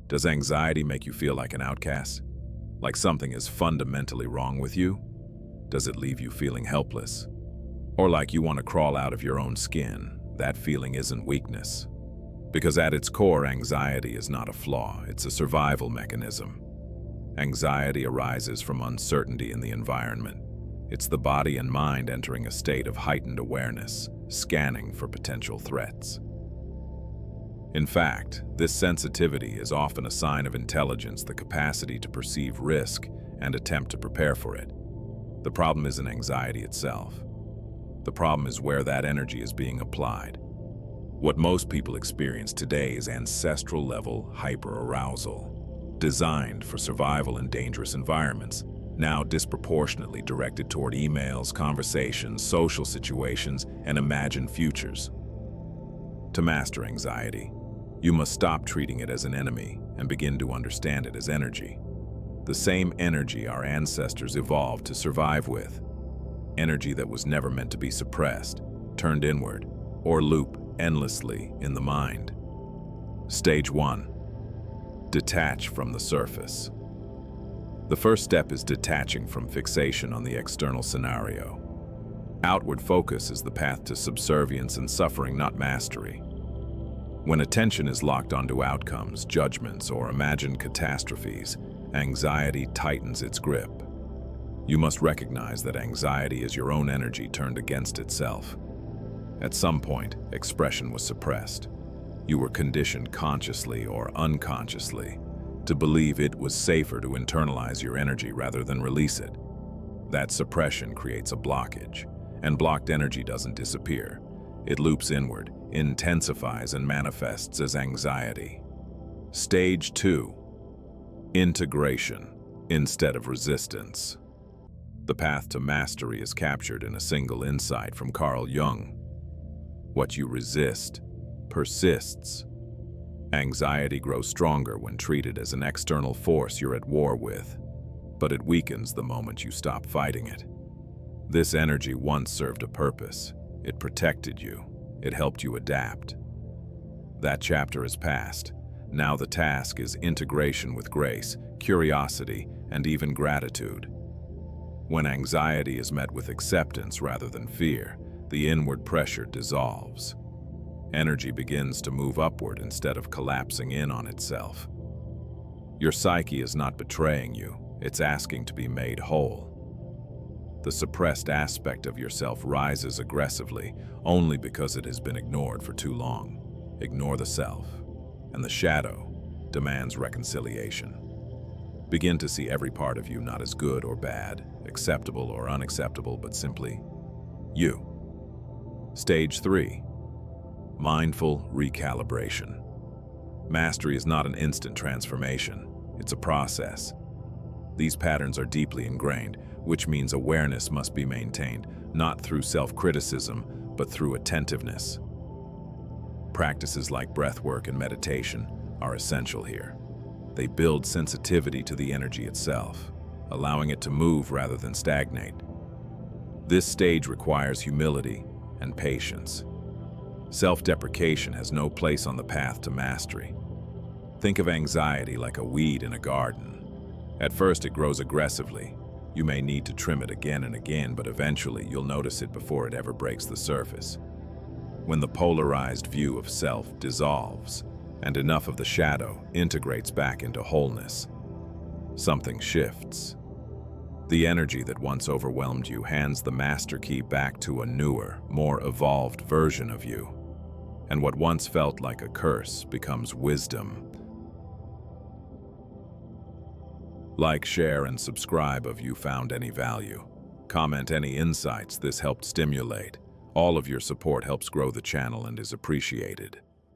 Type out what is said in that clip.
Does anxiety make you feel like an outcast? Like something is fundamentally wrong with you? Does it leave you feeling helpless? Or like you want to crawl out of your own skin? That feeling isn't weakness. Because at its core, anxiety is not a flaw, it's a survival mechanism. Anxiety arises from uncertainty in the environment. It's the body and mind entering a state of heightened awareness, scanning for potential threats. In fact, this sensitivity is often a sign of intelligence, the capacity to perceive risk and attempt to prepare for it. The problem isn't anxiety itself. The problem is where that energy is being applied. What most people experience today is ancestral-level hyperarousal, designed for survival in dangerous environments, now disproportionately directed toward emails, conversations, social situations, and imagined futures. To master anxiety, you must stop treating it as an enemy and begin to understand it as energy. The same energy our ancestors evolved to survive with. Energy that was never meant to be suppressed, turned inward, or loop endlessly in the mind. Stage 1. Detach from the surface. The first step is detaching from fixation on the external scenario. Outward focus is the path to subservience and suffering, not mastery. When attention is locked onto outcomes, judgments, or imagined catastrophes, anxiety tightens its grip. You must recognize that anxiety is your own energy turned against itself. At some point, expression was suppressed. You were conditioned consciously or unconsciously to believe it was safer to internalize your energy rather than release it. That suppression creates a blockage, and blocked energy doesn't disappear. It loops inward, intensifies, and manifests as anxiety. Stage 2. Integration instead of resistance. The path to mastery is captured in a single insight from Carl Jung. What you resist persists. Anxiety grows stronger when treated as an external force you're at war with, but it weakens the moment you stop fighting it. This energy once served a purpose. It protected you. It helped you adapt. That chapter is past. Now the task is integration with grace, curiosity, and even gratitude. When anxiety is met with acceptance rather than fear, the inward pressure dissolves. Energy begins to move upward instead of collapsing in on itself. Your psyche is not betraying you, it's asking to be made whole. The suppressed aspect of yourself rises aggressively only because it has been ignored for too long. Ignore the self, and the shadow demands reconciliation. Begin to see every part of you not as good or bad, acceptable or unacceptable, but simply you. Stage 3. Mindful recalibration. Mastery is not an instant transformation, it's a process. These patterns are deeply ingrained, which means awareness must be maintained, not through self-criticism, but through attentiveness. Practices like breathwork and meditation are essential here. They build sensitivity to the energy itself, allowing it to move rather than stagnate. This stage requires humility and patience. Self-deprecation has no place on the path to mastery. Think of anxiety like a weed in a garden. At first it grows aggressively. You may need to trim it again and again, but eventually you'll notice it before it ever breaks the surface. When the polarized view of self dissolves, and enough of the shadow integrates back into wholeness, something shifts. The energy that once overwhelmed you hands the master key back to a newer, more evolved version of you. And what once felt like a curse becomes wisdom. Like, share, and subscribe if you found any value. Comment any insights this helped stimulate. All of your support helps grow the channel and is appreciated.